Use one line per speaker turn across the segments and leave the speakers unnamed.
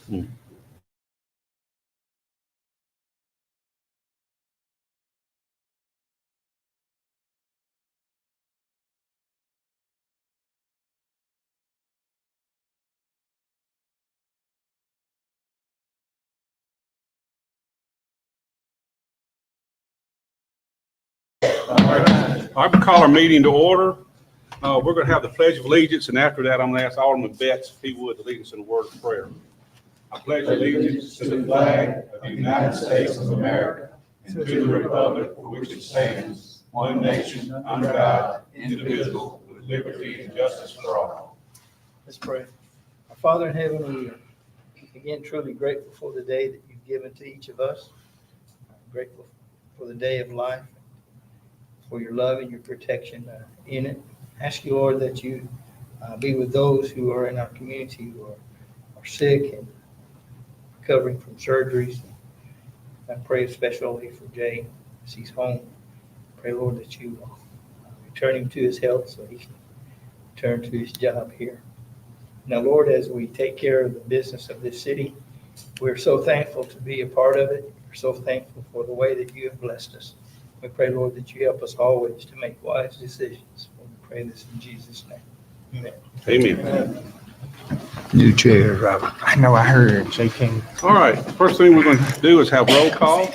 Hmm. All right, we call our meeting to order. We're going to have the Pledge of Allegiance, and after that, I'm going to ask Alderman Betts if he would lead us in a word of prayer. I pledge allegiance to the flag of the United States of America and to the republic for which it stands, one nation, under God, indivisible, with liberty and justice for all.
Let's pray. Our Father in heaven, we are again truly grateful for the day that you've given to each of us. I'm grateful for the day of life, for your love and your protection in it. Ask you, Lord, that you be with those who are in our community who are sick and recovering from surgeries. I pray especially for Jay as he's home. Pray, Lord, that you return him to his health so he can return to his job here. Now, Lord, as we take care of the business of this city, we're so thankful to be a part of it. We're so thankful for the way that you have blessed us. We pray, Lord, that you help us always to make wise decisions. We pray this in Jesus' name. Amen.
Amen.
New chair, Robert. I know, I heard. They came.
All right, first thing we're going to do is have roll call.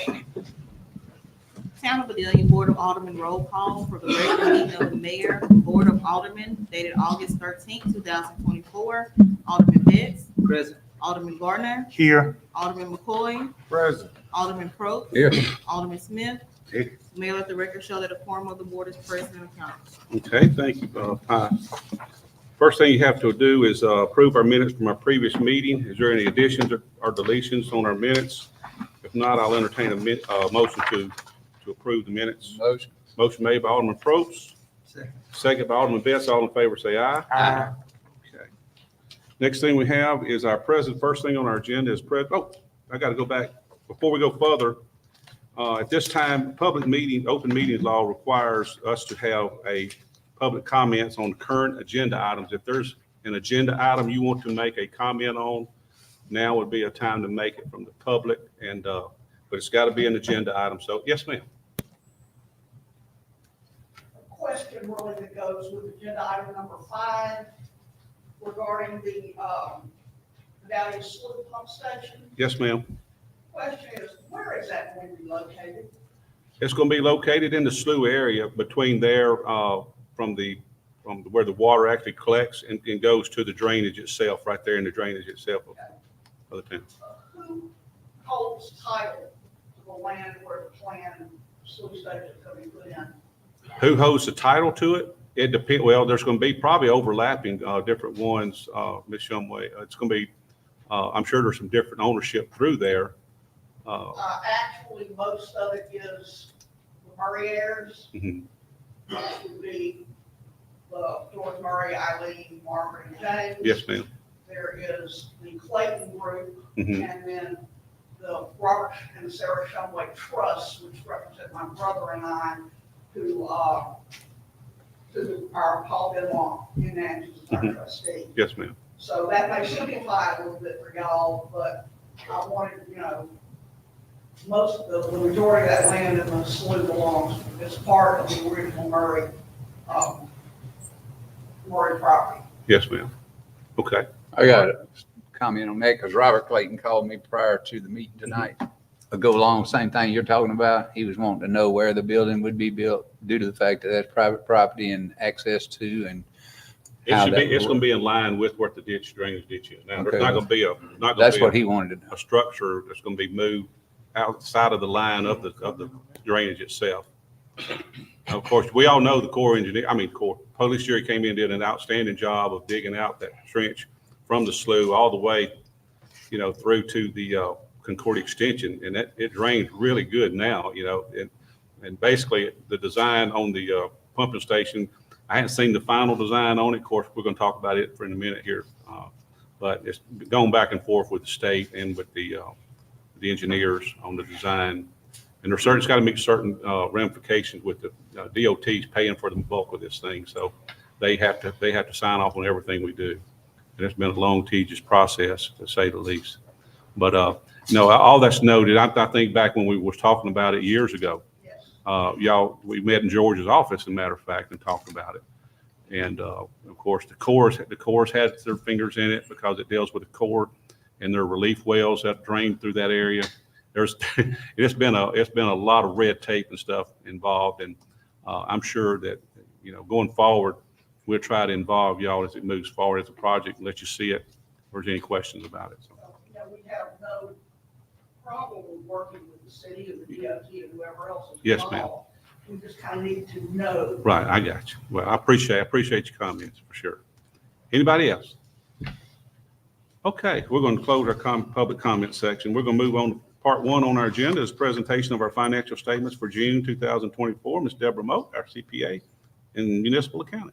Town of Vidalia Board of Aldermen roll call for the regular meeting of the Mayor, Board of Aldermen dated August 13th, 2024. Alderman Betts.
Present.
Alderman Gardner.
Here.
Alderman McCoy.
Present.
Alderman Probst.
Here.
Alderman Smith.
Here.
Mayor, let the record show that a quorum of the board is present and accounted.
Okay, thank you, Pi. First thing you have to do is approve our minutes from our previous meeting. Is there any additions or deletions on our minutes? If not, I'll entertain a motion to approve the minutes.
Motion.
Motion made by Alderman Probst,
Second.
second by Alderman Betts. All in favor, say aye.
Aye.
Okay. Next thing we have is our present. First thing on our agenda is I got to go back before we go further. At this time, open meetings law requires us to have a public comments on current agenda items. If there's an agenda item you want to make a comment on, now would be a time to make it from the public, and but it's got to be an agenda item. So yes, ma'am.
Question really that goes with agenda item number 5 regarding the Vidalia Slough Pump Station.
Yes, ma'am.
Question is, where is that going to be located?
It's going to be located in the slough area between there, from where the water actually collects and goes to the drainage itself, right there in the drainage itself of the town.
Who holds title to the land where the planned slough station is going to be put in?
Who holds the title to it? It depends. Well, there's going to be probably overlapping different ones, Ms. Shumway. It's going to be, I'm sure there's some different ownership through there.
Actually, most of it is the Murray heirs.
Mhm.
Which would be George Murray, Eileen, Margaret, and James.
Yes, ma'am.
There is the Clayton Group,
Mhm.
and then the Robert and Sarah Shumway Trust, which represent my brother and I, who are Paul Benoit in Natchez as our
Mhm.
trustee.
Yes, ma'am.
So that may simplify it a little bit for y'all, but I wanted, most of the majority of that land in the slough belongs as part of the original Murray property.
Yes, ma'am. Okay.
I got a comment on that because Robert Clayton called me prior to the meeting tonight. I go along the same thing you're talking about. He was wanting to know where the building would be built due to the fact that that's private property and access to and how that
It's
would
going to be in line with what the drainage ditch is. Now, there's
Okay.
not going to be
That's what he wanted to know.
a structure that's going to be moved outside of the line of the drainage itself. Of course, we all know the police jury came in and did an outstanding job of digging out that trench from the slough all the way, through to the Concord extension, and it drains really good now, and basically the design on the pumping station, I haven't seen the final design on it. Of course, we're going to talk about it in a minute here, but it's going back and forth with the state and with the engineers on the design. And it's got to meet certain ramifications with the DOT's paying for the bulk of this thing. So they have to sign off on everything we do. And it's been a long, tedious process, to say the least. But, no, all that's noted. I think back when we was talking about it years ago,
Yes.
we met in George's office, as a matter of fact, and talked about it. And, of course, the Corps had their fingers in it because it deals with the Corps and their relief wells that drain through that area. It's been a lot of red tape and stuff involved. And, I'm sure that, going forward, we'll try to involve y'all as it moves forward as a project and let you see it. If there's any questions about it. So,
We have no problem with working with the city and the DOT and whoever else is
Yes, ma'am.
involved. We just kind of need to know.
right, I got you. Well, I appreciate your comments for sure. Anybody else? Okay, we're going to close our public comment section. We're going to move on to part one on our agenda is presentation of our financial statements for June 2024. Ms. Deborah Moak, our CPA in municipal accounting.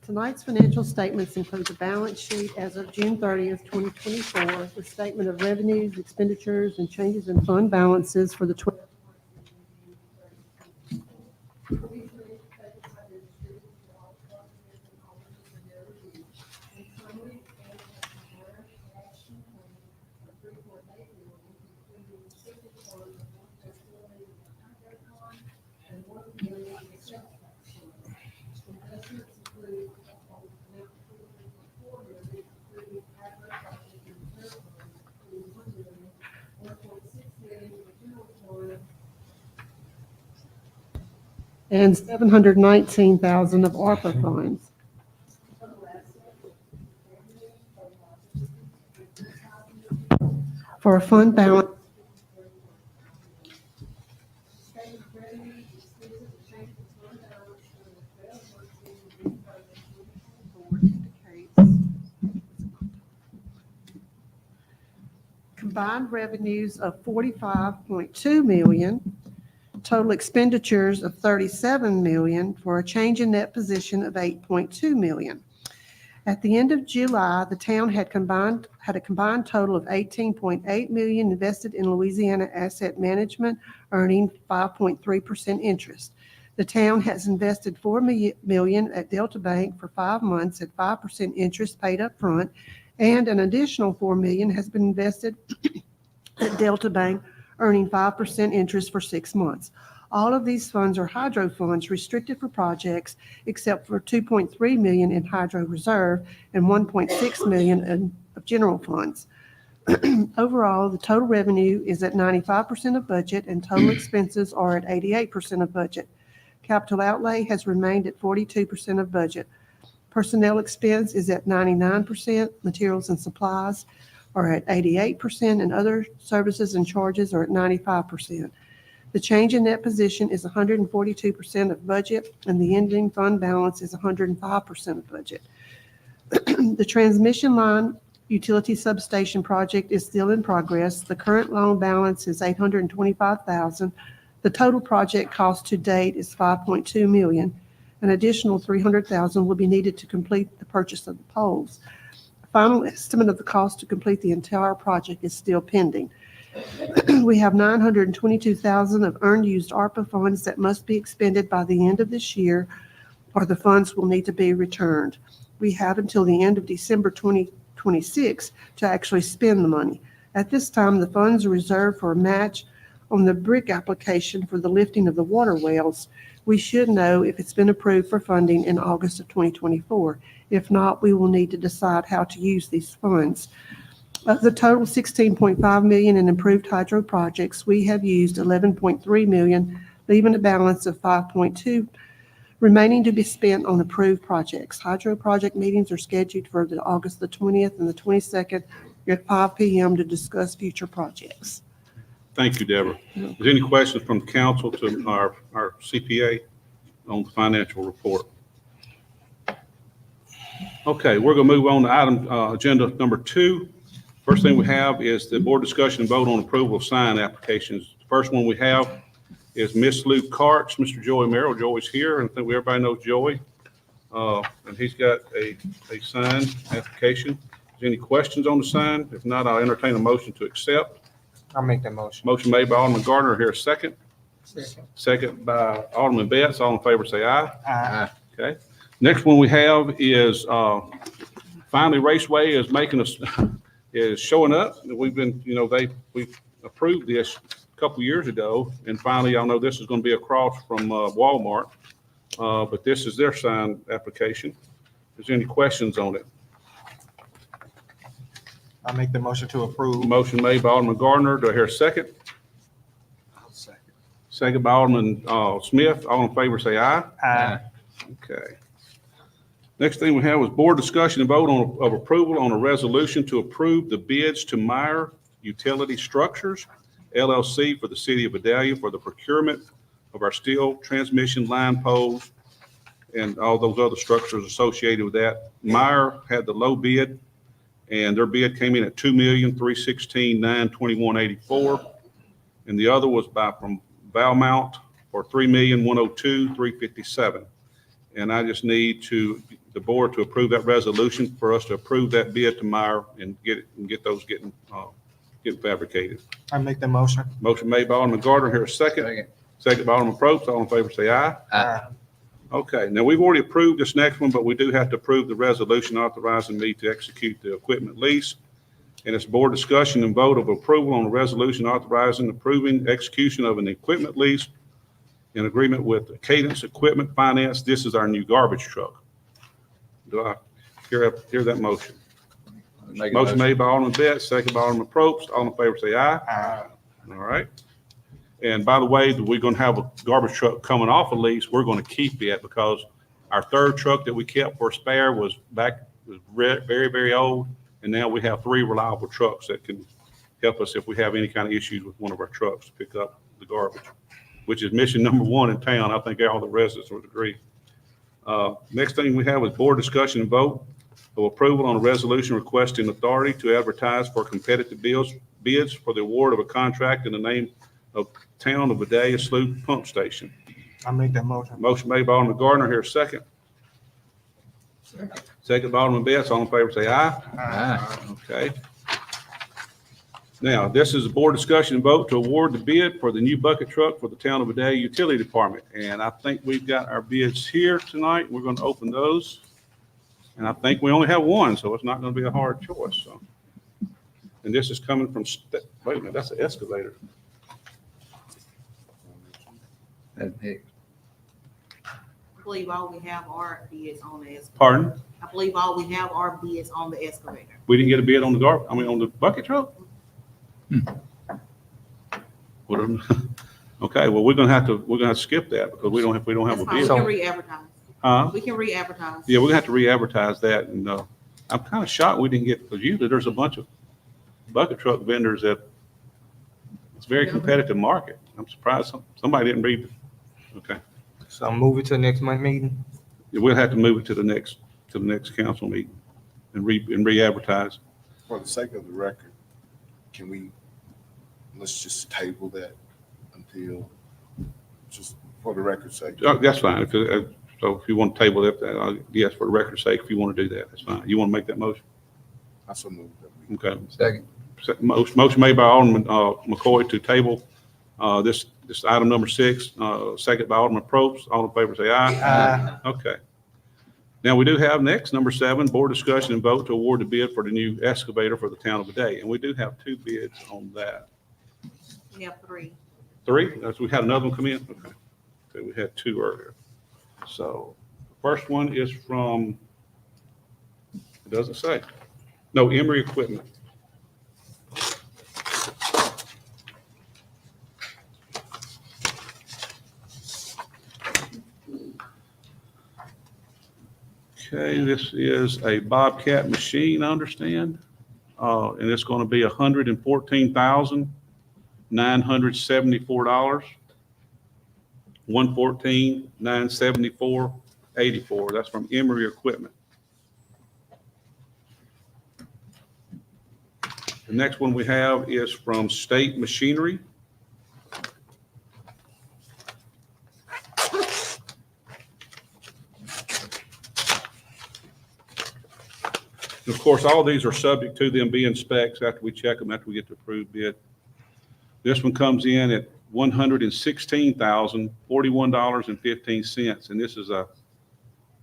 Tonight's financial statements include the balance sheet as of June 30th, 2024, the statement of revenues, expenditures, and changes in fund balances for the 12. And $719,000 of ARPA funds. For a fund balance. Combined revenues of $45.2 million. Total expenditures of $37 million for a change in net position of $8.2 million. At the end of July, the town had a combined total of $18.8 million invested in Louisiana Asset Management, earning 5.3% interest. The town has invested $4 million at Delta Bank for 5 months at 5% interest paid up front, and an additional $4 million has been invested at Delta Bank, earning 5% interest for 6 months. All of these funds are hydro funds restricted for projects, except for $2.3 million in hydro reserve and $1.6 million of general funds. Overall, the total revenue is at 95% of budget and total expenses are at 88% of budget. Capital outlay has remained at 42% of budget. Personnel expense is at 99%, materials and supplies are at 88%, and other services and charges are at 95%. The change in net position is 142% of budget, and the ending fund balance is 105% of budget. The transmission line utility substation project is still in progress. The current loan balance is $825,000. The total project cost to date is $5.2 million. An additional $300,000 will be needed to complete the purchase of the poles. Final estimate of the cost to complete the entire project is still pending. We have $922,000 of earned used ARPA funds that must be expended by the end of this year, or the funds will need to be returned. We have until the end of December 2026 to actually spend the money. At this time, the funds are reserved for a match on the BRIC application for the lifting of the water wells. We should know if it's been approved for funding in August of 2024. If not, we will need to decide how to use these funds. Of the total $16.5 million in improved hydro projects, we have used $11.3 million, leaving a balance of $5.2 remaining to be spent on approved projects. Hydro project meetings are scheduled for August the 20th and the 22nd at 5 p.m. to discuss future projects.
Thank you, Deborah. Is there any questions from the council to our CPA on the financial report? Okay, we're going to move on to item agenda number 2. First thing we have is the board discussion and vote on approval of sign applications. The first one we have is Miss Lou Karch, Mr. Joey Merrill. Joey's here, and I think everybody knows Joey. And he's got a sign application. Is there any questions on the sign? If not, I'll entertain a motion to accept.
I'll make that motion.
Motion made by Alderman Gardner. Here a second.
Second.
Second by Alderman Betts. All in favor say aye.
Aye.
Okay. Next one we have is, finally Raceway is making us, is showing up. We've been, we approved this a couple years ago, and finally, I know this is going to be across from Walmart, but this is their signed application. Is there any questions on it?
I make the motion to approve.
Motion made by Alderman Gardner. Do I hear a second? Second by Alderman Smith. All in favor, say aye.
Aye.
Okay. Next thing we have is board discussion and vote of approval on a resolution to approve the bids to Meyer Utility Structures LLC for the city of Vidalia for the procurement of our steel transmission line poles and all those other structures associated with that. Meyer had the low bid, and their bid came in at $2,316,921.84. And the other was from Valmount for $3,102,357. And I just need the board to approve that resolution for us to approve that bid to Meyer and get those getting fabricated.
I make the motion.
Motion made by Alderman Gardner. Here a second.
Second.
Second by Alderman Probst. All in favor, say aye.
Aye.
Okay, now we've already approved this next one, but we do have to approve the resolution authorizing me to execute the equipment lease. And it's board discussion and vote of approval on a resolution authorizing approving execution of an equipment lease in agreement with Cadence Equipment Finance. This is our new garbage truck. Do I hear that motion?
Make a
Motion made by Alderman Betts, second by Alderman Probst. All in favor, say aye.
Aye.
All right. And by the way, we're going to have a garbage truck coming off a lease. We're going to keep it because our third truck that we kept for a spare was very, very old. And now we have 3 reliable trucks that can help us if we have any kind of issues with one of our trucks to pick up the garbage, which is mission number 1 in town. I think all the residents would agree. Next thing we have is board discussion and vote of approval on a resolution requesting authority to advertise for competitive bids for the award of a contract in the name of Town of Vidalia Slough Pump Station.
I make that motion.
Motion made by Alderman Gardner. Here a second. Second by Alderman Betts. All in favor, say aye.
Aye.
Okay. Now, this is a board discussion and vote to award the bid for the new bucket truck for the Town of Vidalia Utility Department. And I think we've got our bids here tonight. We're going to open those. And I think we only have one, so it's not going to be a hard choice. So, and this is coming from, wait a minute, that's an excavator.
That's it.
I believe all we have are bids on the excavator.
Pardon?
I believe all we have are bids on the excavator.
We didn't get a bid on on the bucket truck? Okay, well, we're gonna have to skip that because we don't have
That's
a
fine, we
bid.
can re-advertise.
Huh?
We can re-advertise.
Yeah, we're gonna have to re-advertise that, and I'm kind of shocked we didn't get, because usually there's a bunch of bucket truck vendors that it's a very competitive market. I'm surprised somebody didn't read it. Okay,
So move it to next month meeting.
yeah, we'll have to move it to the next council meeting and re-advertise.
For the sake of the record, let's just table that until, just for the record's sake.
That's fine. So if you want to table it, yes, for the record's sake, if you want to do that, that's fine. You want to make that motion?
I so move that we.
Okay.
Second.
Motion made by Alderman McCoy to table this item number 6, second by Alderman Probst. All in favor, say aye.
Aye.
Okay. Now, we do have next, number 7, board discussion and vote to award the bid for the new excavator for the Town of Vidalia. And we do have 2 bids on that.
We have 3.
3? We had another one come in? Okay. Okay, we had 2 earlier. So, first one is from, it doesn't say. No, Emery Equipment. Okay, this is a Bobcat machine, I understand. And it's going to be $114,974. $114,974.84. That's from Emery Equipment. The next one we have is from State Machinery. Of course, all these are subject to them being specs after we check them, after we get the approved bid. This one comes in at $116,041.15, and this is a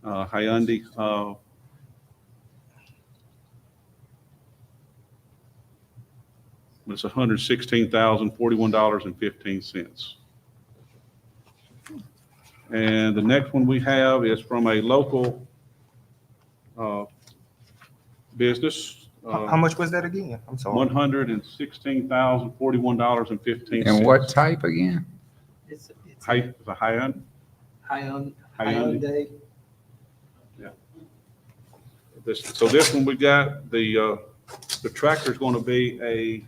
Hyundai, it's $116,041.15. And the next one we have is from a local business.
How much was that again? I'm sorry.
$116,041.15.
And what type again?
It's
The Hyundai.
Hyundai.
So this one we got, the tractor's going to be a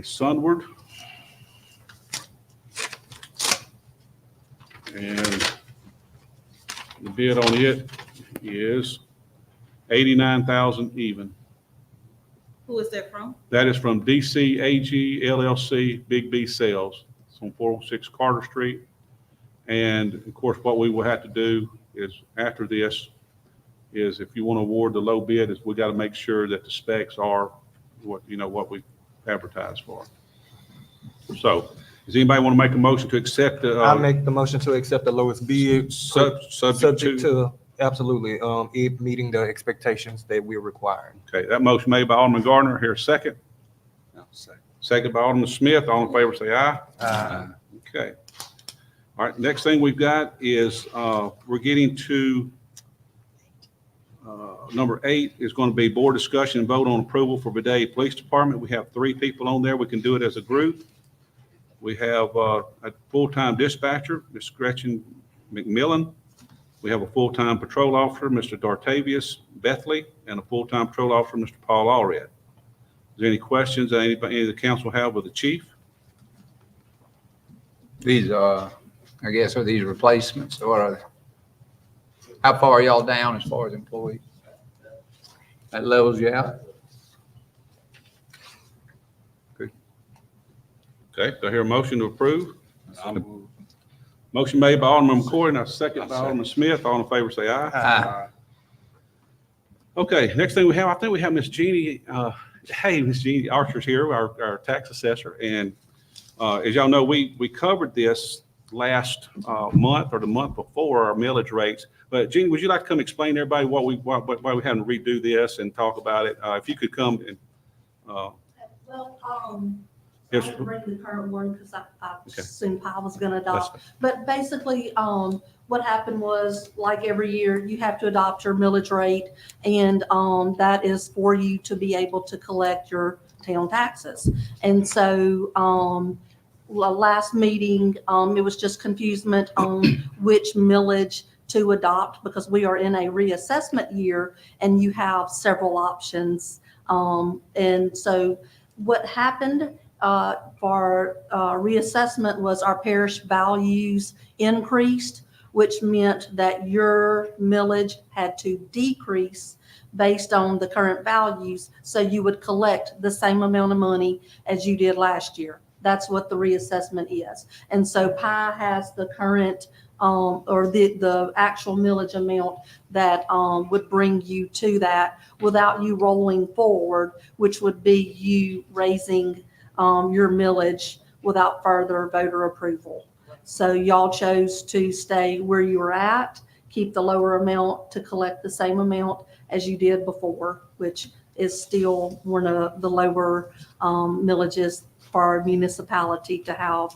Sunward. And the bid on it is 89,000 even.
Who is that from?
That is from DCAG LLC, Big B Sales. It's on 406 Carter Street. And of course, what we will have to do is after this is if you want to award the low bid is we got to make sure that the specs are what we advertise for. So does anybody want to make a motion to accept the?
I make the motion to accept the lowest bid, subject to absolutely, it meeting the expectations that we're requiring.
Okay, that motion made by Alderman Gardner. Here, second. Second by Alderman Smith. All in favor, say aye. Okay. All right, next thing we've got is we're getting to number 8 is going to be board discussion and vote on approval for Vidalia Police Department. We have 3 people on there. We can do it as a group. We have a full-time dispatcher, Ms. Gretchen McMillan. We have a full-time patrol officer, Mr. Dartavius Bethley, and a full-time patrol officer, Mr. Paul Allred. Is there any questions that any of the council have with the chief?
These are, I guess, are these replacements or are they? How far are y'all down as far as employees? That levels you out?
Okay, do I hear a motion to approve? Motion made by Alderman McCoy and a second by Alderman Smith. All in favor, say aye.
Aye.
Okay, next thing we have, I think we have Miss Jeannie. Hey, Miss Jeannie Archer's here, our tax assessor. And as y'all know, we covered this last month or the month before our millage rates. But Jeannie, would you like to come explain to everybody why we had to redo this and talk about it? If you could come and.
I
Yes.
didn't bring the current one because I
Okay.
assumed I was going to
That's-
adopt. But basically, what happened was, like every year, you have to adopt your millage rate, and that is for you to be able to collect your town taxes. And so, last meeting, it was just confusement on which millage to adopt because we are in a reassessment year and you have several options. And so, what happened? For reassessment was our parish values increased, which meant that your millage had to decrease based on the current values. So you would collect the same amount of money as you did last year. That's what the reassessment is. And so PI has the current or the actual millage amount that would bring you to that without you rolling forward, which would be you raising your millage without further voter approval. So y'all chose to stay where you were at, keep the lower amount to collect the same amount as you did before, which is still one of the lower millages for our municipality to have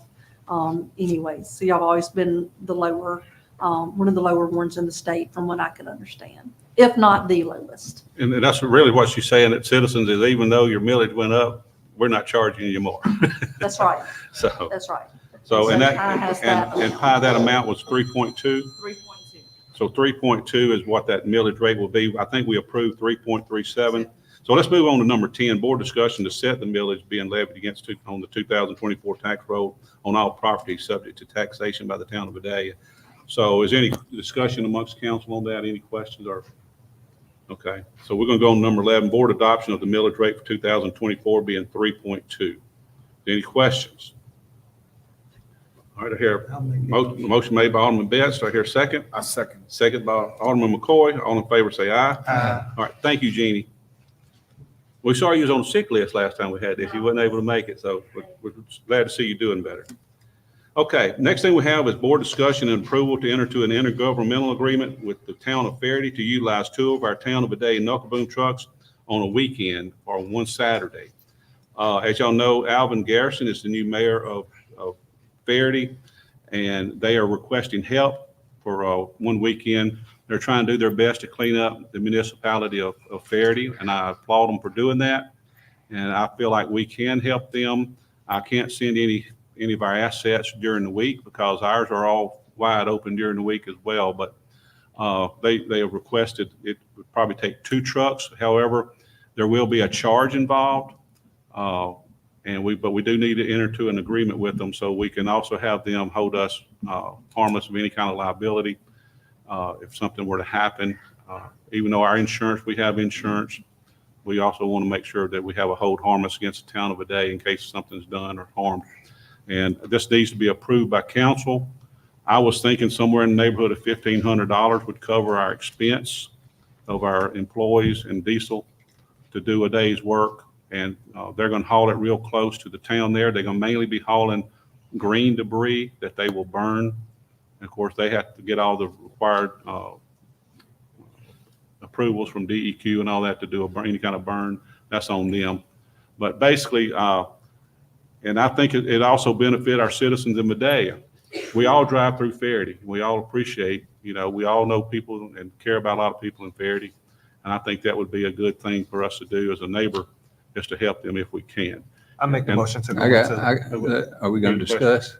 anyways. So y'all have always been the lower, one of the lower ones in the state from what I can understand, if not the lowest.
And that's really what she's saying at Citizens is even though your millage went up, we're not charging you more.
That's right.
So,
That's right.
so, and that,
PI has that
and PI, that amount was 3.2.
3.2.
So 3.2 is what that millage rate will be. I think we approved 3.37. So let's move on to number 10, board discussion to set the millage being levied on the 2024 tax roll on all properties subject to taxation by the town of Vidalia. So is there any discussion amongst council on that? Any questions or? Okay, so we're going to go on number 11, board adoption of the millage rate for 2024 being 3.2. Any questions? All right, I hear motion made by Alderman Betts. Do I hear a second?
I second.
Second by Alderman McCoy. All in favor, say aye.
Aye.
All right, thank you, Jeannie. We saw you was on the sick list last time we had this. You wasn't able to make it, so we're glad to see you doing better. Okay, next thing we have is board discussion and approval to enter to an intergovernmental agreement with the town of Vernon to utilize 2 of our town of Vidalia knuckle boom trucks on a weekend or one Saturday. As y'all know, Alvin Garrison is the new mayor of Vernon, and they are requesting help for one weekend. They're trying to do their best to clean up the municipality of Vernon, and I applaud them for doing that. And I feel like we can help them. I can't send any of our assets during the week because ours are all wide open during the week as well. But they have requested it would probably take 2 trucks. However, there will be a charge involved. But we do need to enter to an agreement with them so we can also have them hold us harmless of any kind of liability if something were to happen. Even though our insurance, we have insurance, we also want to make sure that we have a hold harmless against the town of Vidalia in case something's done or harmed. And this needs to be approved by council. I was thinking somewhere in the neighborhood of $1,500 would cover our expense of our employees and diesel to do a day's work. And they're going to haul it real close to the town there. They're going to mainly be hauling green debris that they will burn. And of course, they have to get all the required approvals from DEQ and all that to do any kind of burn. That's on them. But basically, and I think it also benefit our citizens in Vidalia. We all drive through Vernon. We all appreciate, we all know people and care about a lot of people in Vernon. And I think that would be a good thing for us to do as a neighbor, is to help them if we can.
I make the
And
motion to go into.
Are we going to discuss?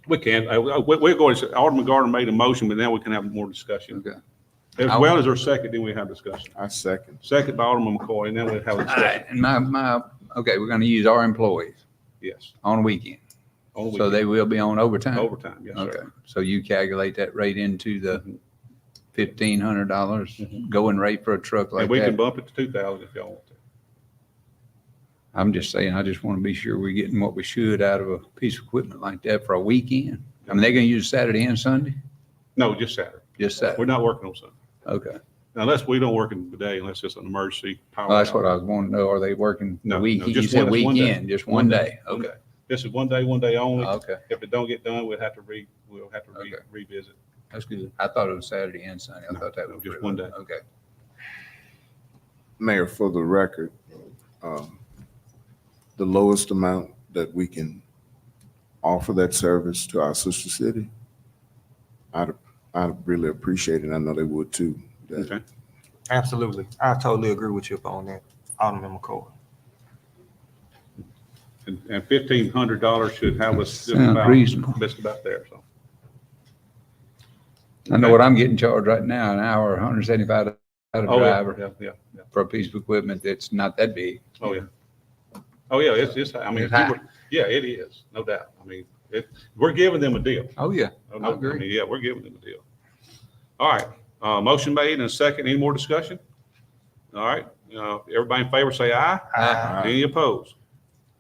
We can. We're going to, Alderman Gardner made a motion, but now we can have more discussion.
Okay.
As well as our second, then we have discussion.
I second.
Second by Alderman McCoy, and then we'll have a
All
discussion.
right, and okay, we're going to use our employees
Yes.
on the weekend.
On the
So
weekend.
they will be on overtime?
Overtime, yes,
Okay,
sir.
so you calculate that rate into the
Mhm.
$1,500
Mhm.
going rate for a truck like
And we can
that?
bump it to 2,000 if y'all want to.
I'm just saying, I just want to be sure we're getting what we should out of a piece of equipment like that for a weekend. I mean, they're going to use Saturday and Sunday?
No, just Saturday.
Just Saturday?
We're not working on Sunday.
Okay.
Unless we don't work in the day, unless it's an emergency power.
Well, that's what
outage.
I was wanting to know. Are they working
No,
the
no,
weekend? You
just
said
one day.
weekend, just one day?
One
Okay,
day. This is one day only.
okay,
If it don't get done, we'll have to
Okay.
revisit.
that's good. I thought it was Saturday and Sunday. I
No,
thought that
no,
was.
just
pretty
one
much-
day.
Okay.
Mayor, for the record, the lowest amount that we can offer that service to our sister city, I'd really appreciate it. I know they would too. That-
Okay.
Absolutely. I totally agree with you on that, Alderman McCoy.
And $1,500 should have us just
Sounds
about,
reasonable.
just about there, so.
I know what I'm getting charged right now, an hour, $175 a
Oh, yeah,
driver
yeah.
for a piece of equipment that's not that big.
Oh, yeah. Oh, yeah, it's, I mean,
It's high.
yeah, it is, no doubt. I mean, we're giving them a deal.
Oh, yeah.
I
agree.
mean, yeah, we're giving them a deal. All right, motion made and a second. Any more discussion? All right, everybody in favor say aye.
Aye.
Any opposed?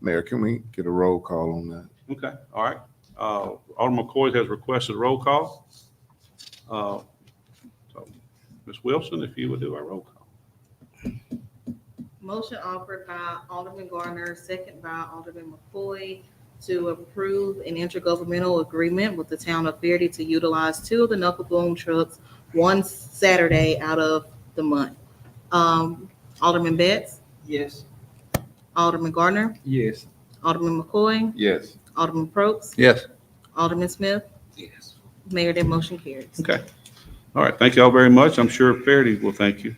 Mayor, can we get a roll call on that?
Okay, all right. Alderman McCoy has requested a roll call. So, Ms. Wilson, if you would do our roll call.
Motion offered by Alderman Gardner, second by Alderman McCoy, to approve an intergovernmental agreement with the town of Vernon to utilize 2 of the knuckle boom trucks one Saturday out of the month. Alderman Betts,
Yes.
Alderman Gardner,
Yes.
Alderman McCoy,
Yes.
Alderman Probst,
Yes.
Alderman Smith.
Yes.
Mayor, that motion carries.
Okay. All right, thank you all very much. I'm sure Verity will thank you.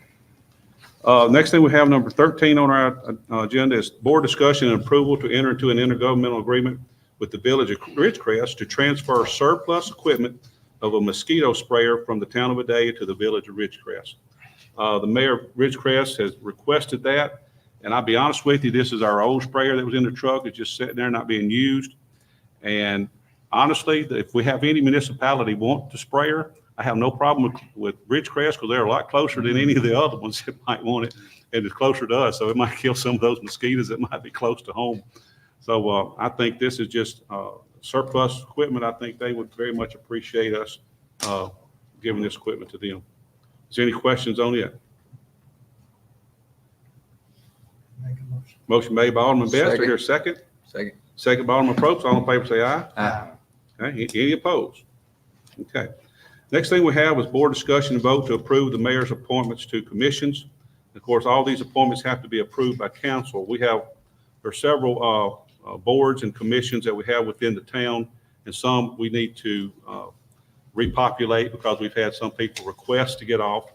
Next thing we have, number 13 on our agenda is board discussion and approval to enter into an intergovernmental agreement with the village of Ridgecrest to transfer surplus equipment of a mosquito sprayer from the town of Vidalia to the village of Ridgecrest. The mayor of Ridgecrest has requested that, and I'll be honest with you, this is our old sprayer that was in the truck. It's just sitting there not being used. And honestly, if we have any municipality want the sprayer, I have no problem with Ridgecrest because they're a lot closer than any of the other ones that might want it, and it's closer to us, so it might kill some of those mosquitoes that might be close to home. So I think this is just surplus equipment. I think they would very much appreciate us giving this equipment to them. Is there any questions on it?
Make a motion.
Motion made by Alderman Best. Do I hear a second?
Second.
Second by Alderman Probst. All in favor say aye.
Aye.
Okay, any opposed? Okay. Next thing we have is board discussion and vote to approve the mayor's appointments to commissions. Of course, all these appointments have to be approved by council. There are several boards and commissions that we have within the town, and some we need to repopulate because we've had some people request to get off,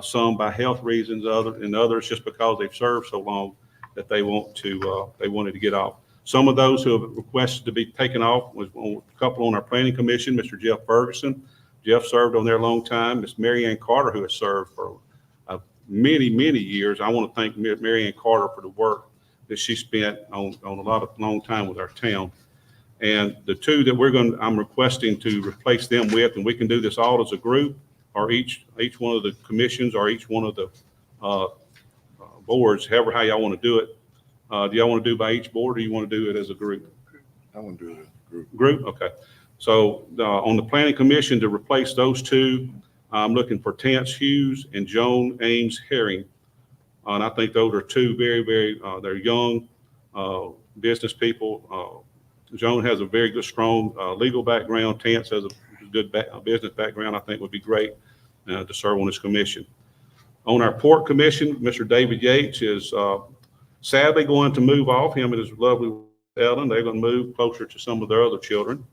some by health reasons, others just because they've served so long that they wanted to get off. Some of those who have requested to be taken off was a couple on our planning commission, Mr. Jeff Ferguson. Jeff served on there a long time. Miss Mary Ann Carter, who has served for many years. I want to thank Mary Ann Carter for the work that she spent on long time with our town. And the two that I'm requesting to replace them with, and we can do this all as a group, or each one of the commissions, or each one of the boards, however how y'all want to do it. Do y'all want to do by each board, or you want to do it as a group?
I want to do it as a group.
Group, okay. So on the planning commission, to replace those two, I'm looking for Terrence Hughes and Joan Ames Herring. And I think those are two very, they're young business people. Joan has a very good, strong legal background. Terrence has a good business background. I think would be great to serve on this commission. On our port commission, Mr. David Yates is sadly going to move off. Him and his lovely Ellen, they're going to move closer to some of their other children.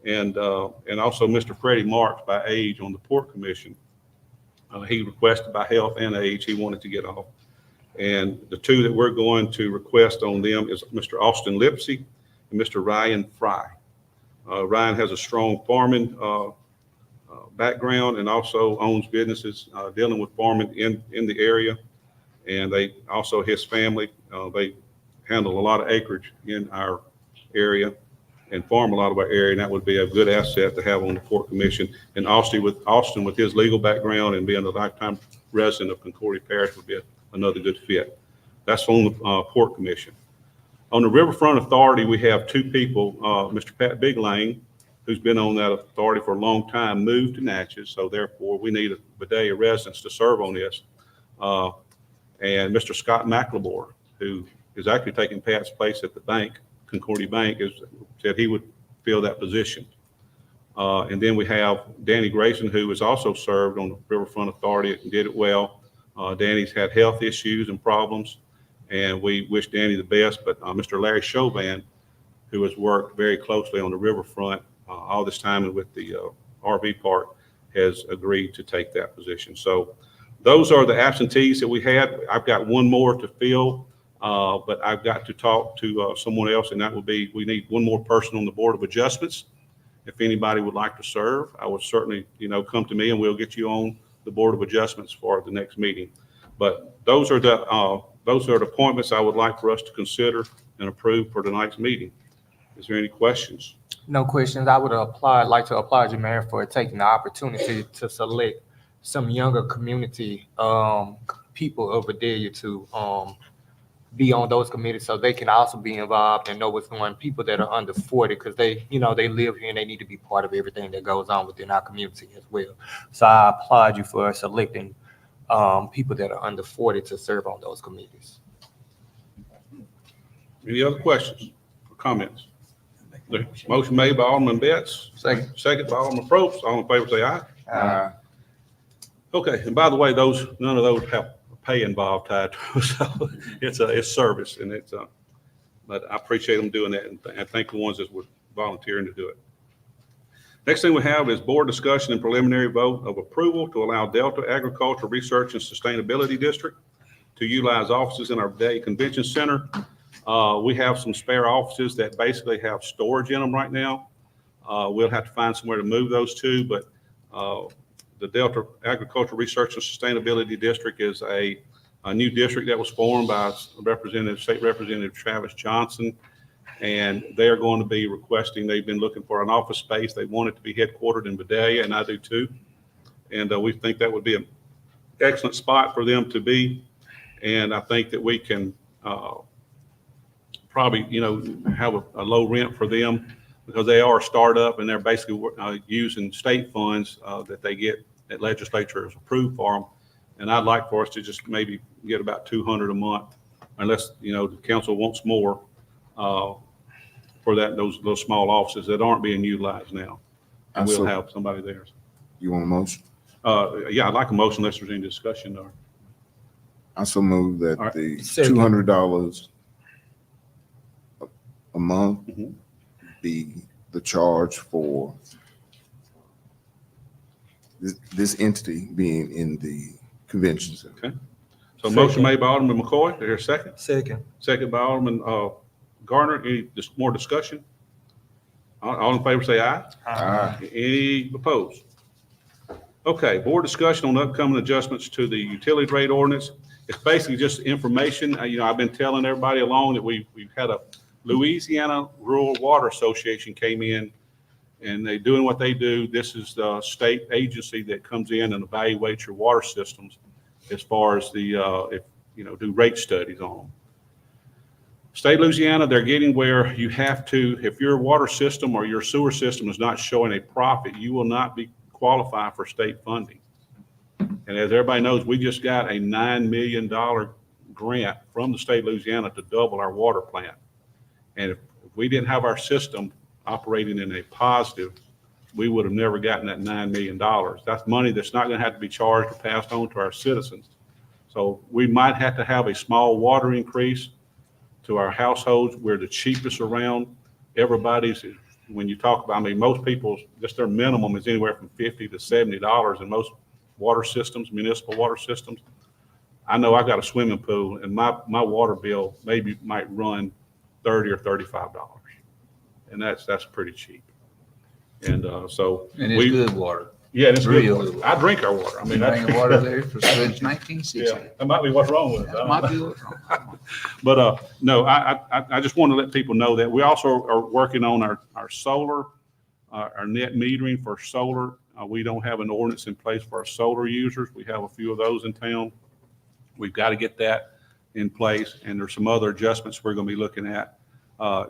And also Mr. Freddie Marks by age on the port commission. He requested by health and age, he wanted to get off. And the two that we're going to request on them is Mr. Austin Lipsy and Mr. Ryan Fry. Ryan has a strong farming background and also owns businesses dealing with farming in the area. And his family, they handle a lot of acreage in our area and farm a lot of our area, and that would be a good asset to have on the port commission. And Austin with his legal background and being a lifetime resident of Concordia Parish would be another good fit. That's on the port commission. On the Riverfront Authority, we have two people, Mr. Pat Biglane, who's been on that authority for a long time, moved to Natchez, so therefore we need a Vidalia residents to serve on this. And Mr. Scott McLemore, who is actually taking Pat's place at the bank, Concordia Bank, said he would fill that position. And then we have Danny Grayson, who has also served on the Riverfront Authority and did it well. Danny's had health issues and problems, and we wish Danny the best. But Mr. Larry Chauvin, who has worked very closely on the riverfront all this time and with the RV park, has agreed to take that position. So those are the absentees that we had. I've got one more to fill. But I've got to talk to someone else, and that will be, we need one more person on the Board of Adjustments. If anybody would like to serve, I would certainly, come to me and we'll get you on the Board of Adjustments for the next meeting. But those are the appointments I would like for us to consider and approve for tonight's meeting. Is there any questions?
No questions. I would like to applaud you, Mayor, for taking the opportunity to select some younger community people over there to be on those committees so they can also be involved and know what's going on. People that are under 40, because they live here and they need to be part of everything that goes on within our community as well. So I applaud you for selecting people that are under 40 to serve on those committees.
Any other questions or comments? The motion made by Alderman Betts. Second by Alderman Probst. All in favor say aye.
Aye.
Okay, and by the way, none of those have pay involved tied to it, so it's service, and but I appreciate them doing that, and I thank the ones that were volunteering to do it. Next thing we have is board discussion and preliminary vote of approval to allow Delta Agricultural Research and Sustainability District to utilize offices in our Vidalia Convention Center. We have some spare offices that basically have storage in them right now. We'll have to find somewhere to move those to, but the Delta Agricultural Research and Sustainability District is a new district that was formed by State Representative Travis Johnson. And they are going to be requesting, they've been looking for an office space. They want it to be headquartered in Vidalia, and I do too. And we think that would be an excellent spot for them to be. And I think that we can probably, have a low rent for them, because they are a startup and they're basically using state funds that they get, that legislature has approved for them. And I'd like for us to just maybe get about $200 a month, unless, the council wants more. for those small offices that aren't being utilized now. And we'll have somebody there.
You want a motion?
Yeah, I'd like a motion unless there's any discussion or.
I so move that
All right.
the
Second.
$200 a month
Mhm.
be the charge for this entity being in the convention center.
So motion made by Alderman McCoy. Is there a second?
Second.
Second by Alderman Garner. Any more discussion? All in favor say aye.
Aye.
Any opposed? Okay, board discussion on upcoming adjustments to the utility rate ordinance. It's basically just information. You know, I've been telling everybody along that we've had a Louisiana Rural Water Association came in and they're doing what they do. This is the state agency that comes in and evaluates your water systems as far as the, do rate studies on them. State of Louisiana, they're getting where you have to, if your water system or your sewer system is not showing a profit, you will not be qualified for state funding. And as everybody knows, we just got a $9 million grant from the state of Louisiana to double our water plant. And if we didn't have our system operating in a positive, we would have never gotten that $9 million. That's money that's not going to have to be charged or passed on to our citizens. So we might have to have a small water increase to our households. We're the cheapest around. Everybody's, when you talk about, I mean, most people's, just their minimum is anywhere from $50 to $70 in most water systems, municipal water systems. I know I got a swimming pool and my water bill might run $30 or $35. And that's pretty cheap. And so.
And it's good water.
Yeah, it's good
Real
water.
good.
I drink our water. I mean,
Drinking
that's.
water there since 1960.
Yeah, that might be what's wrong with it.
That might be what's wrong.
But no, I just want to let people know that we also are working on our solar, our net metering for solar. We don't have an ordinance in place for our solar users. We have a few of those in town. We've got to get that in place, and there's some other adjustments we're going to be looking at.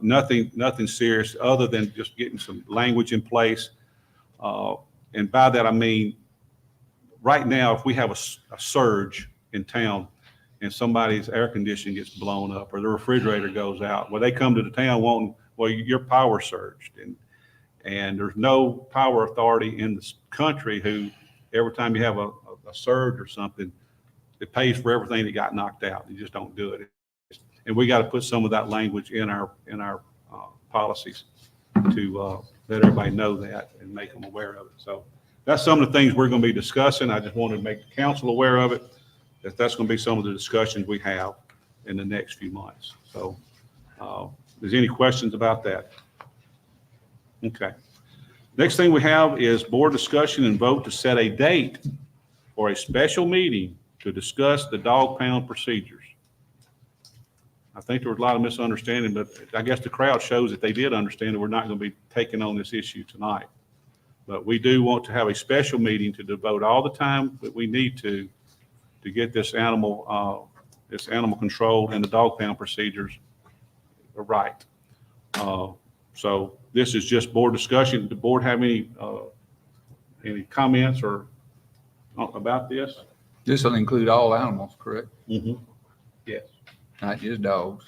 Nothing serious other than just getting some language in place. And by that, I mean, right now, if we have a surge in town and somebody's air conditioning gets blown up or the refrigerator goes out, well, they come to the town wanting, well, your power surged. And there's no power authority in this country who, every time you have a surge or something, it pays for everything that got knocked out. You just don't do it. And we got to put some of that language in our policies to let everybody know that and make them aware of it. So that's some of the things we're going to be discussing. I just wanted to make the council aware of it, that's going to be some of the discussions we have in the next few months. So is there any questions about that? Okay. Next thing we have is board discussion and vote to set a date for a special meeting to discuss the dog pound procedures. I think there was a lot of misunderstanding, but I guess the crowd shows that they did understand that we're not going to be taking on this issue tonight. But we do want to have a special meeting to devote all the time that we need to get this animal control and the dog pound procedures right. So this is just board discussion. Did the board have any comments or about this?
This will include all animals, correct?
Mm-hmm. Yes.
Not just dogs.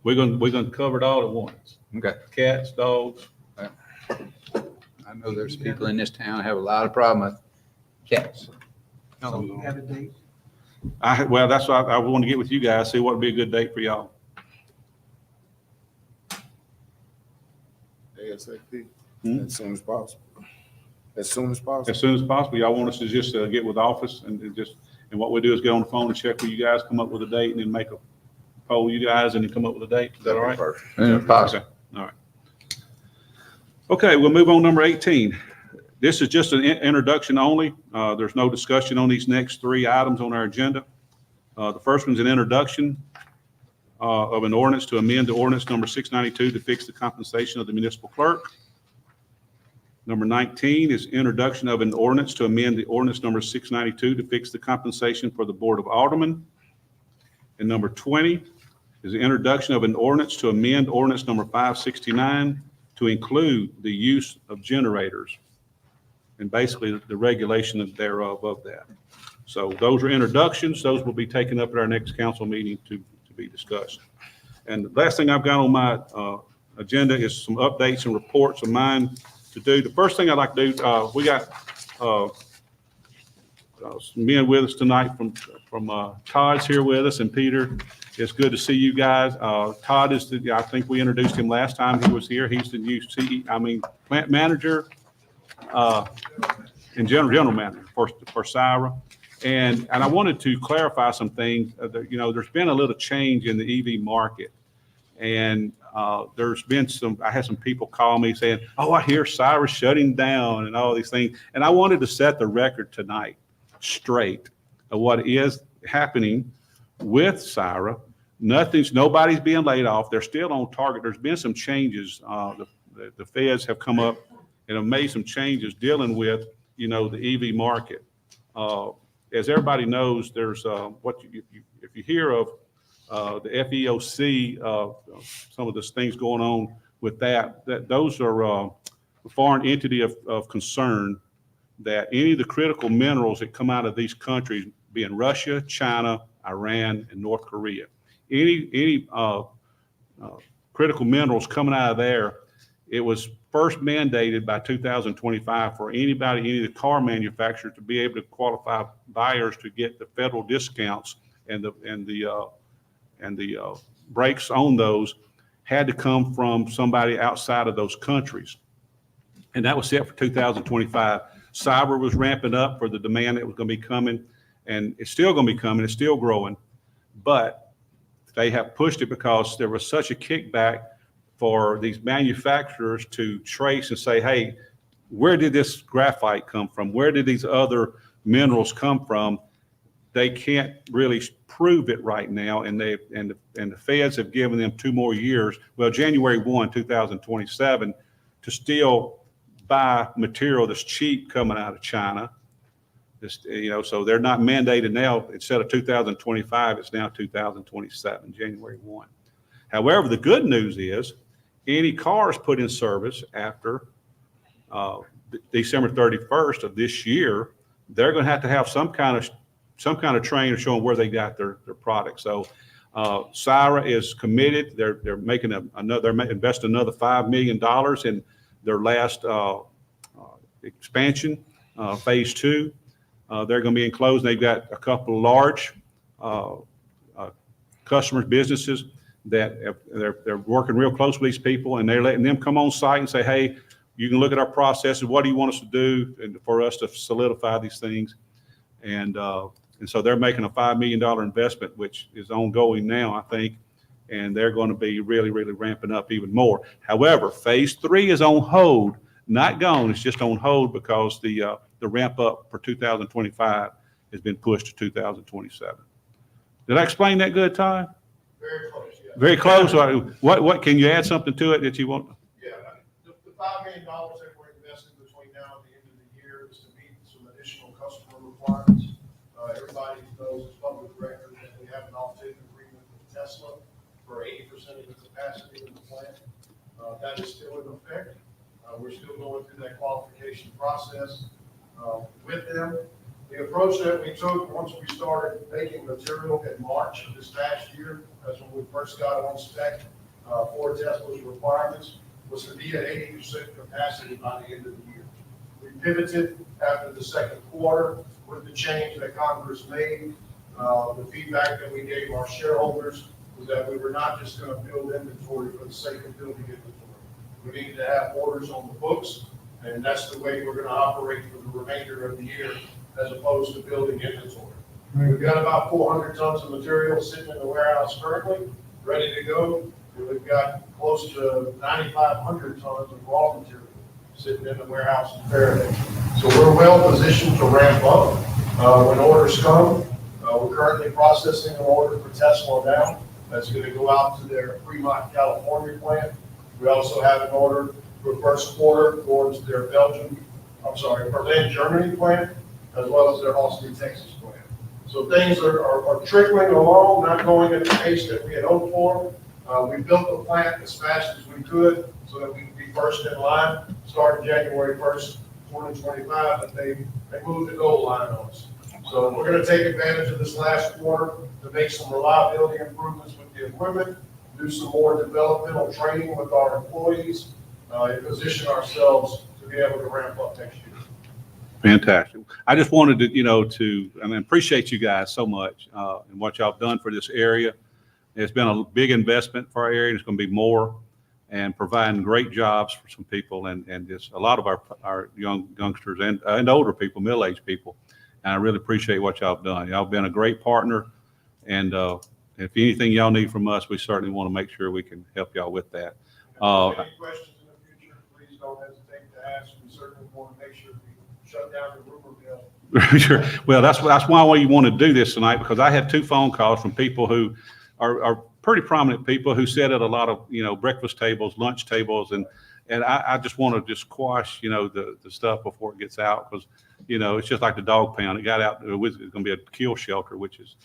We're gonna cover it all at once.
Okay.
Cats, dogs.
I know there's people in this town that have a lot of problem with cats.
You have a date?
Well, that's why I want to get with you guys, see what would be a good date for y'all.
ASAP,
Hmm?
as soon as possible. As soon as possible.
As soon as possible. Y'all want us to just get with the office and what we do is get on the phone and check with you guys, come up with a date, and then make a poll you guys and then come up with a date. Is that all right?
Perfect.
And possible.
Okay, all right. Okay, we'll move on number 18. This is just an introduction only. There's no discussion on these next three items on our agenda. The first one's an introduction of an ordinance to amend the ordinance number 692 to fix the compensation of the municipal clerk. Number 19 is introduction of an ordinance to amend the ordinance number 692 to fix the compensation for the Board of Aldermen. And number 20 is the introduction of an ordinance to amend ordinance number 569 to include the use of generators and basically the regulation thereof of that. So those are introductions. Those will be taken up at our next council meeting to be discussed. And the last thing I've got on my agenda is some updates and reports of mine to do. The first thing I'd like to do, we got some men with us tonight from Todd's here with us, and Peter. It's good to see you guys. Todd is I think we introduced him last time he was here. He's the new plant manager and general manager for Syra. And I wanted to clarify some things. There's been a little change in the EV market. And there's been I had some people call me saying, oh, I hear Syra's shutting down and all these things. And I wanted to set the record tonight straight of what is happening with Syra. Nobody's being laid off. They're still on target. There's been some changes. The feds have come up and have made some changes dealing with, the EV market. As everybody knows, there's if you hear of the FEOC, some of the things going on with that those are a foreign entity of concern, that any of the critical minerals that come out of these countries, being Russia, China, Iran, and North Korea, any critical minerals coming out of there, it was first mandated by 2025 for any of the car manufacturers to be able to qualify buyers to get the federal discounts, and the brakes on those had to come from somebody outside of those countries. And that was set for 2025. Cyber was ramping up for the demand that was going to be coming, and it's still going to be coming. It's still growing, but they have pushed it because there was such a kickback for these manufacturers to trace and say, hey, where did this graphite come from? Where did these other minerals come from? They can't really prove it right now, and the feds have given them 2 more years. Well, January 1, 2027, to still buy material that's cheap coming out of China. So they're not mandated now. Instead of 2025, it's now 2027, January 1. However, the good news is any cars put in service after December 31st of this year, they're going to have some kind of training showing where they got their product. So Syra is committed. They're making they're investing another $5 million in their last expansion, phase 2. They're going to be enclosed. They've got a couple of large customers, businesses that they're working real close with these people, and they're letting them come on site and say, hey, you can look at our processes. What do you want us to do and for us to solidify these things? And so they're making a $5 million investment, which is ongoing now, I think, and they're going to be really, really ramping up even more. However, phase 3 is on hold, not gone. It's just on hold because the ramp up for 2025 has been pushed to 2027. Did I explain that good, Ty?
Very close, yeah.
Very close. What can you add something to it that you want?
Yeah, the $5 million that we're investing between now and the end of the year is to meet some additional customer requirements. Everybody knows it's public record that we have an off-take agreement with Tesla for 80% of the capacity of the plant. That is still in effect. We're still going through that qualification process with them. The approach that we took once we started making material in March of this past year, that's when we first got on spec for Tesla's requirements, was to be at 80% capacity by the end of the year. We pivoted after the second quarter with the change that Congress made. The feedback that we gave our shareholders was that we were not just going to build inventory for the sake of building inventory. We needed to have orders on the books, and that's the way we're going to operate for the remainder of the year, as opposed to building inventory. We've got about 400 tons of material sitting in the warehouse currently, ready to go. And we've got close to 9,500 tons of raw material sitting in the warehouse in Faraday. So we're well positioned to ramp up when orders come. We're currently processing an order for Tesla now that's going to go out to their Fremont, California plant. We also have an order for first quarter going to their Berlin, Germany plant, as well as their Austin, Texas plant. So things are trickling along, not going at the pace that we had hoped for. We built the plant as fast as we could so that we could be first in line, starting January 1st, 2025, but they moved the goal line on us. So we're going to take advantage of this last quarter to make some reliability improvements with the equipment, do some more developmental training with our employees, and position ourselves to be able to ramp up next year.
Fantastic. I just wanted to, I appreciate you guys so much and what y'all have done for this area. It's been a big investment for our area. And it's going to be more, and providing great jobs for some people and just a lot of our youngsters and older people, middle-aged people. And I really appreciate what y'all have done. Y'all have been a great partner. And if anything y'all need from us, we certainly want to make sure we can help y'all with that.
If any questions in the future, please don't hesitate to ask. We certainly want to make sure we shut down the rumor mill.
Sure. Well, that's why you want to do this tonight, because I had 2 phone calls from people who are pretty prominent people who sit at a lot of, breakfast tables, lunch tables. And I just want to just quash, the stuff before it gets out, because, it's just like the dog pound. It got out, it was going to be a kill shelter, which is,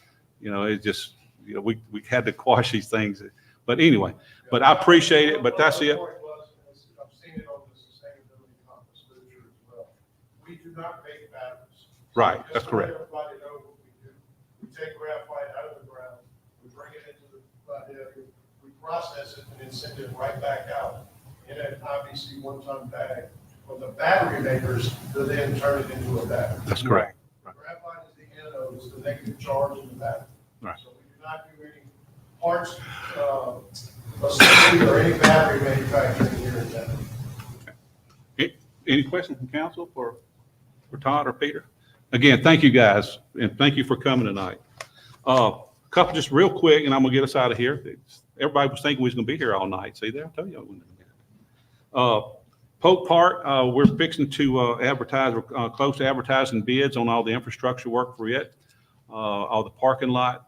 it just, we had to quash these things. But anyway, but I appreciate it, but that's it.
I've seen it on the sustainability conference literature as well. We do not make batteries.
Right,
Just
that's
to
correct.
let everybody know what we do. We take graphite out of the ground, we bring it into the Vidalia, we process it, and then send it right back out in an IBC 1-ton bag for the battery makers to then turn it into a battery.
That's correct.
Graphite is the anode, is the negative charge in the battery.
Right.
So we do not do any parts, assembly or any battery manufacturing here in town.
Any questions from council for Todd or Peter? Again, thank you guys, and thank you for coming tonight. Couple just real quick, and I'm gonna get us out of here. Everybody was thinking we was gonna be here all night. See there, I told you I wasn't gonna be here. Polk Park, we're fixing to advertise, we're close to advertising bids on all the infrastructure work for it. All the parking lot,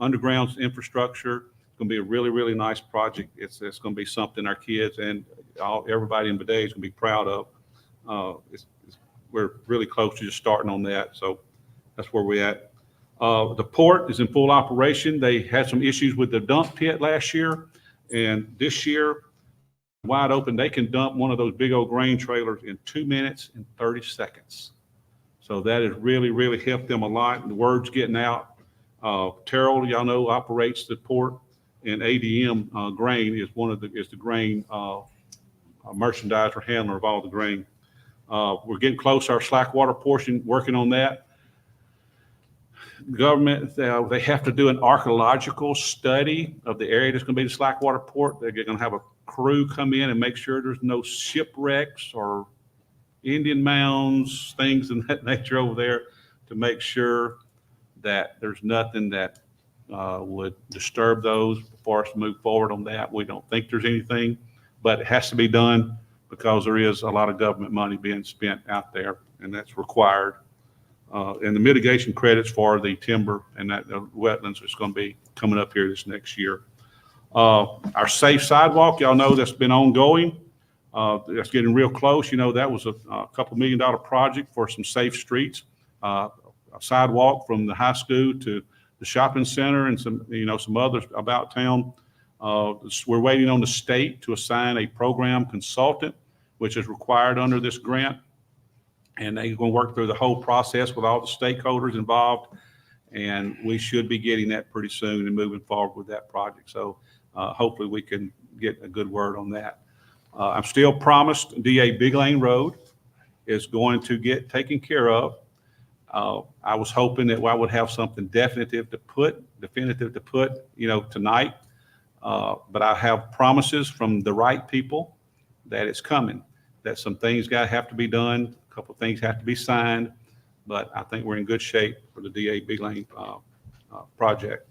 underground infrastructure. It's gonna be a really, really nice project. It's gonna be something our kids and everybody in Vidalia is gonna be proud of. We're really close to just starting on that, so that's where we're at. The port is in full operation. They had some issues with the dump pit last year, and this year, wide open, they can dump one of those big old grain trailers in 2 minutes and 30 seconds. So that has really, really helped them a lot. The word's getting out. Terrell, y'all know, operates the port, and ADM Grain is the grain merchandiser handler of all the grain. We're getting close, our Slackwater portion, working on that. Government, they have to do an archaeological study of the area that's going to be the Slackwater port. They're going to have a crew come in and make sure there's no shipwrecks or Indian mounds, things of that nature over there, to make sure that there's nothing that would disturb those for us to move forward on that. We don't think there's anything, but it has to be done because there is a lot of government money being spent out there, and that's required. And the mitigation credits for the timber and that wetlands is going to be coming up here this next year. Our safe sidewalk, y'all know that's been ongoing. That's getting real close. That was a couple $1 million project for some safe streets. A sidewalk from the high school to the shopping center and some others about town. We're waiting on the state to assign a program consultant, which is required under this grant. And they're going to work through the whole process with all the stakeholders involved. And we should be getting that pretty soon and moving forward with that project. So hopefully we can get a good word on that. I'm still promised DA Big Lane Road is going to get taken care of. I was hoping that I would have something definitive to put tonight. But I have promises from the right people that it's coming, that some things have to be done. A couple of things have to be signed, but I think we're in good shape for the DA Big Lane project.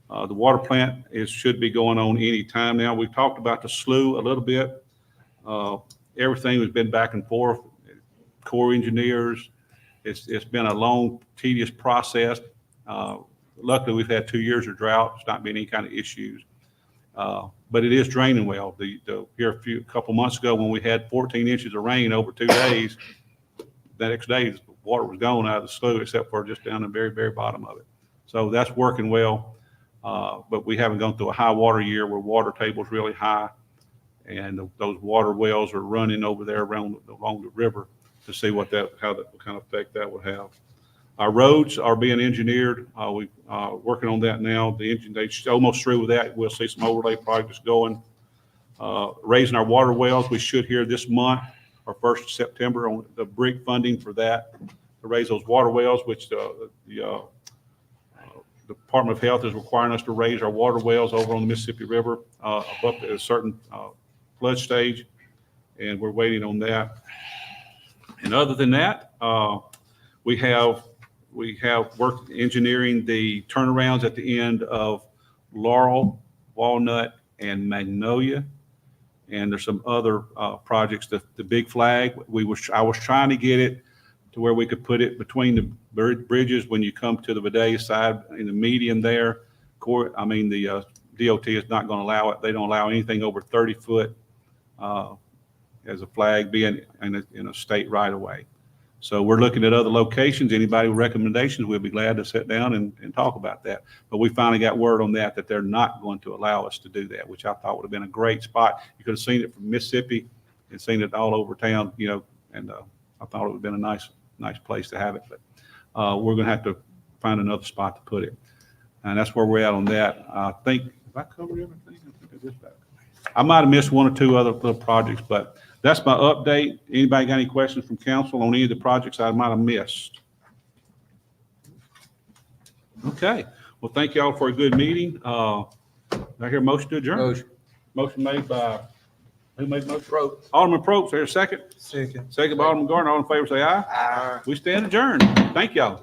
The water plant should be going on any time now. We've talked about the slough a little bit. Everything has been back and forth. Corps engineers. It's been a long, tedious process. Luckily, we've had 2 years of drought. It's not been any kind of issues. But it is draining well. Here a couple months ago, when we had 14 inches of rain over 2 days, the next day the water was gone out of the slough, except for just down the very, very bottom of it. So that's working well. But we haven't gone through a high water year where water table's really high, and those water wells are running over there along the river to see what kind of effect that would have. Our roads are being engineered. We working on that now. They're almost through with that. We'll see some overlay projects going. Raising our water wells, we should hear this month, or 1st of September, on the BRIC funding for that, to raise those water wells, which the Department of Health is requiring us to raise our water wells over on the Mississippi River above a certain flood stage, and we're waiting on that. And other than that, we have worked engineering the turnarounds at the end of Laurel, Walnut, and Magnolia. And there's some other projects. The Big Flag, I was trying to get it to where we could put it between the bridges when you come to the Vidalia side in the median there. The DOT is not going to allow it. They don't allow anything over 30 foot as a flag being in a state right of way. So we're looking at other locations. Anybody with recommendations, we'll be glad to sit down and talk about that. But we finally got word on that they're not going to allow us to do that, which I thought would have been a great spot. You could have seen it from Mississippi and seen it all over town, and I thought it would have been a nice place to have it. But we're going to have to find another spot to put it. And that's where we're at on that. I think, have I covered everything? I might have missed one or two other little projects, but that's my update. Anybody got any questions from council on any of the projects I might have missed? Okay. Well, thank y'all for a good meeting. I hear a motion to adjourn. Motion made by, who made the motion? Probst. Alderman Probst, there a second?
Second.
Second by Alderman Gardner. All in favor, say aye. Aye. We stand adjourned. Thank y'all.